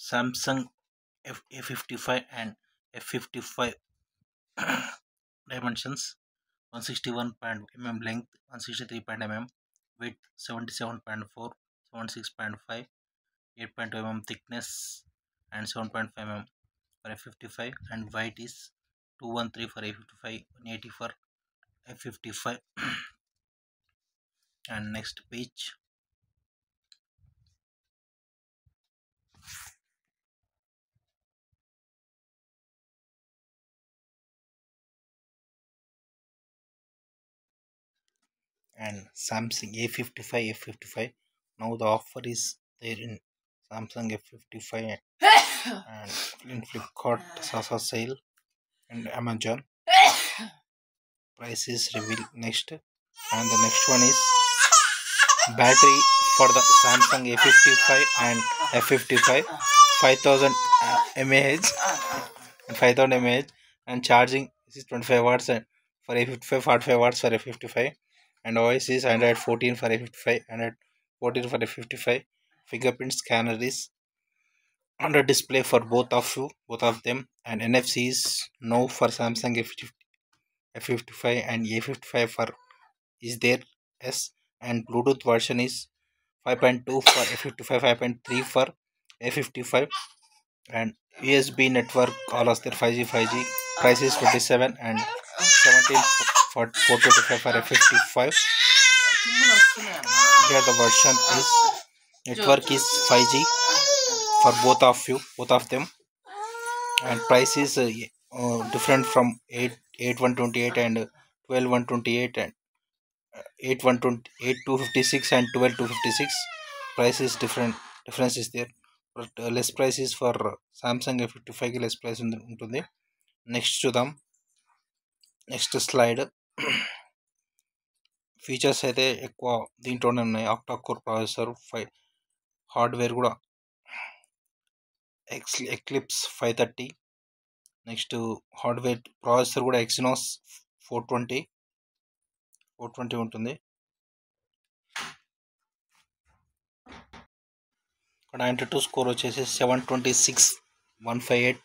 Samsung A55 and F55 dimensions 161 mm length, 163 mm width, 77.4, 76.5, 8.2 mm thickness, and 7.5 mm for F55, and weight is 213 for A55, 180 for F55. And next page. And Samsung A55 F55. Now the offer is there in Samsung F55 and in Flipkart, Sasa sale, and Amazon. Price is revealed next, and the next one is battery for the Samsung A55 and F55 5000 mAh and 5000 mAh, and charging is 25 watts and for A55, 45 watts for A55, and OS is Android 14 for A55, Android 14 for A55. Fingerprint scanner is under display for both of them, and NFC is no for Samsung F55 and A55 for is there. Yes, and Bluetooth version is 5.2 for A55, 5.3 for A55, and USB network all of their 5G 5G. Price is 27 and 17 for 425 for F55. Here the version is network is 5G for both of them, and price is different from 8128 and 12128 and 8128 256 and 12256. Price is difference is there, but less price is for Samsung F55 కి less price ఉంటుంది. Next చూద్దాం, next slide. Features అయితే ఎక్కువ దీంట్లోనే ఉన్నాయి. Octa core processor, hardware కూడా eclipse 530. Next hardware processor కూడా Exynos 420 ఉంటుంది. ఇక్కడ 92 స్కోర్ వచ్చేసి 726,158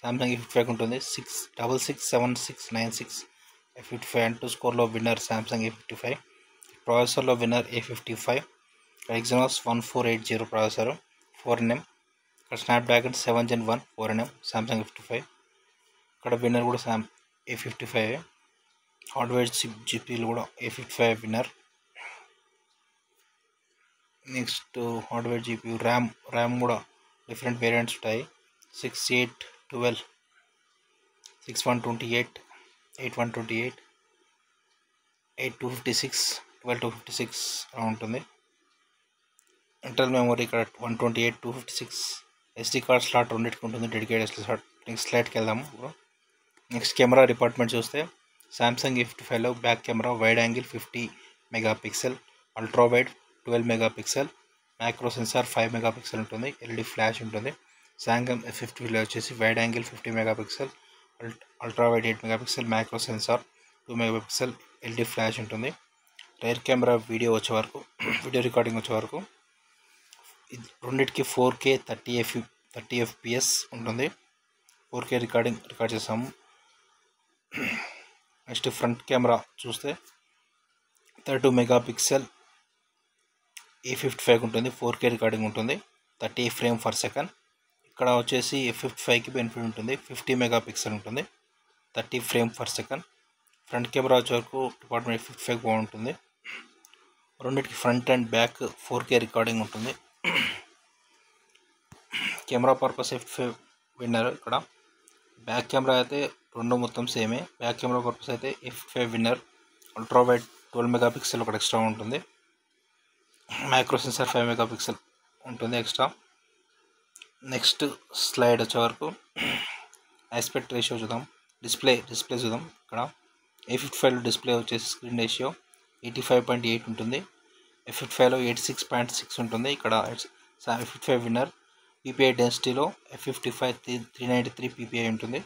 సామ్సంగ్ F55 ఉంటుంది. 6667696 F55 అంటూ స్కోర్లో విన్నర్ సామ్సంగ్ A55. ప్రాసెసర్లో winner A55, Exynos 1480 processor 4nm. ఇక్కడ Snapdragon 7 Gen 1 4nm Samsung F55. ఇక్కడ విన్నర్ కూడా A55. హార్డ్వేర్ జీపీలు కూడా A55 winner. Next hardware GP RAM కూడా డిఫరెంట్ వేరియంట్స్ ఉంటాయి. 6812, 6128, 8128, 8256, 12256 అలా ఉంటుంది. ఇంటర్నల్ మెమరీ ఇక్కడ 128, 256. SD కార్డ్ స్లాట్ రెండింటికి ఉంటుంది, డెడికేటెడ్ SD స్లాట్. నెక్స్ట్ స్లైడ్కి వెళ్దాము. నెక్స్ట్ కెమెరా డిపార్ట్మెంట్ చూస్తే సామ్సంగ్ A55లో back camera wide angle 50 megapixel, ultra wide 12 megapixel, micro sensor 5 megapixel ఉంటుంది, ఎల్ఈడి ఫ్లాష్ ఉంటుంది. సామ్సంగ్ F55లో వచ్చేసి wide angle 50 megapixel, ultra wide 8 megapixel, micro sensor 2 megapixel, LED flash ఉంటుంది. Rear camera video recording వచ్చే వరకు రెండింటికి 4K 30 FPS ఉంటుంది. 4K record చేస్తాము. నెక్స్ట్ ఫ్రంట్ కెమెరా చూస్తే 32 మెగాపిక్సెల్ A55 ఉంటుంది, 4K రికార్డింగ్ ఉంటుంది, 30 ఫ్రేమ్ పర్ సెకండ్. ఇక్కడ వచ్చేసి F55కి బెనిఫిట్ ఉంటుంది, 50 మెగాపిక్సెల్ ఉంటుంది, 30 frame per second. Front camera వచ్చే వరకు డిపార్ట్మెంట్ F55 బాగుంటుంది. రెండింటికి front and back 4K recording ఉంటుంది. Camera purpose F55 winner. ఇక్కడ బ్యాక్ కెమెరా అయితే రెండు మొత్తం సేమే. బ్యాక్ కెమెరా పర్పస్ అయితే F55 winner. Ultra wide 12 megapixel ఒకటి ఎక్స్ట్రా ఉంటుంది, మైక్రో సెన్సార్ 5 మెగాపిక్సెల్ ఉంటుంది ఎక్స్ట్రా. నెక్స్ట్ స్లైడ్ వచ్చే వరకు ఆస్పెక్ట్ రేషియో చూద్దాం. డిస్ప్లే చూద్దాం. ఇక్కడ A55లో డిస్ప్లే వచ్చేసి స్క్రీన్ రేషియో 85.8 ఉంటుంది, F55లో 86.6 ఉంటుంది. ఇక్కడ F55 winner. PPI డెన్సిటీలో F55 393 PPI ఉంటుంది,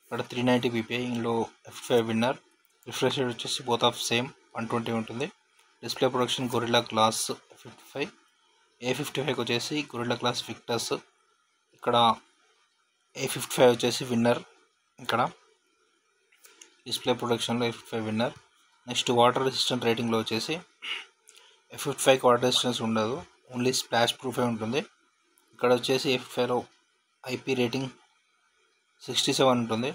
ఇక్కడ 390 PPI. ఇందులో F55 విన్నర్. రిఫ్రెష్ రేట్ వచ్చేసి బోత్ ఆఫ్ సేమ్ 120 ఉంటుంది. Display production gorilla glass A55 వచ్చేసి గొరిల్లా గ్లాస్ విక్టర్స్. ఇక్కడ A55 వచ్చేసి విన్నర్. ఇక్కడ డిస్ప్లే ప్రొటెక్షన్లో A55 winner. Next water resistant రేటింగ్లో వచ్చేసి A55కి వాటర్ రెసిస్టెన్స్ ఉండదు, ఓన్లీ స్ప్లాష్ ప్రూఫే ఉంటుంది. ఇక్కడ వచ్చేసి A55లో IP రేటింగ్ 67 ఉంటుంది.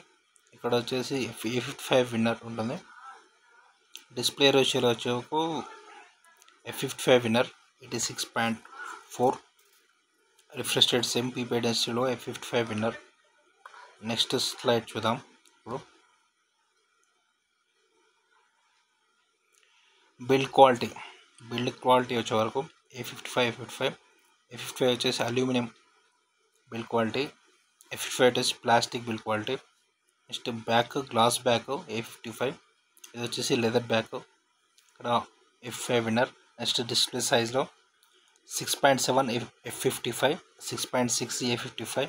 ఇక్కడ వచ్చేసి A55 విన్నర్ ఉంటుంది. డిస్ప్లే రేషియోలో వచ్చేకు A55 winner 86.4. Refresh rate same, PP డెన్సిటీలో A55 విన్నర్. నెక్స్ట్ స్లైడ్ చూద్దాం. ఇప్పుడు బిల్డ్ క్వాలిటీ వచ్చే వరకు A55 వచ్చేసి అల్యూమినియం బిల్డ్ క్వాలిటీ, A55 వచ్చేసి plastic build quality. Next back glass back A55, ఇది వచ్చేసి లెదర్ బ్యాక్. ఇక్కడ A55 విన్నర్. నెక్స్ట్ డిస్ప్లే సైజ్లో 6.7 F55, 6.6 A55.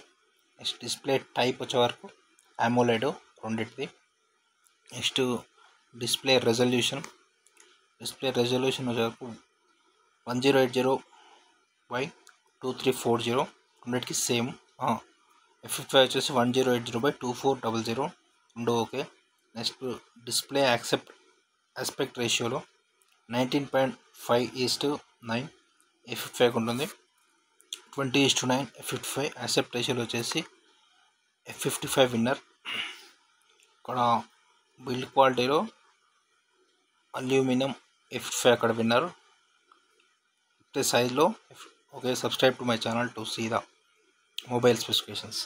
Next display type వచ్చే వరకు AMOLED రెండింటిది. నెక్స్ట్ డిస్ప్లే రెజల్యూషన్ వచ్చే వరకు 1080x2340 రెండింటికి సేమ్. F55 వచ్చేసి 1080x2400 రెండు ఓకే. నెక్స్ట్ డిస్ప్లే ఆస్పెక్ట్ రేషియోలో 19.5:9 A55 ఉంటుంది. 20:9 F55. ఆస్పెక్ట్ రేషియోలో వచ్చేసి F55 విన్నర్. ఇక్కడ బిల్డ్ క్వాలిటీలో అల్యూమినియం A55 అక్కడ విన్నర్. సైజ్లో okay. Subscribe to my channel to see the mobile specifications.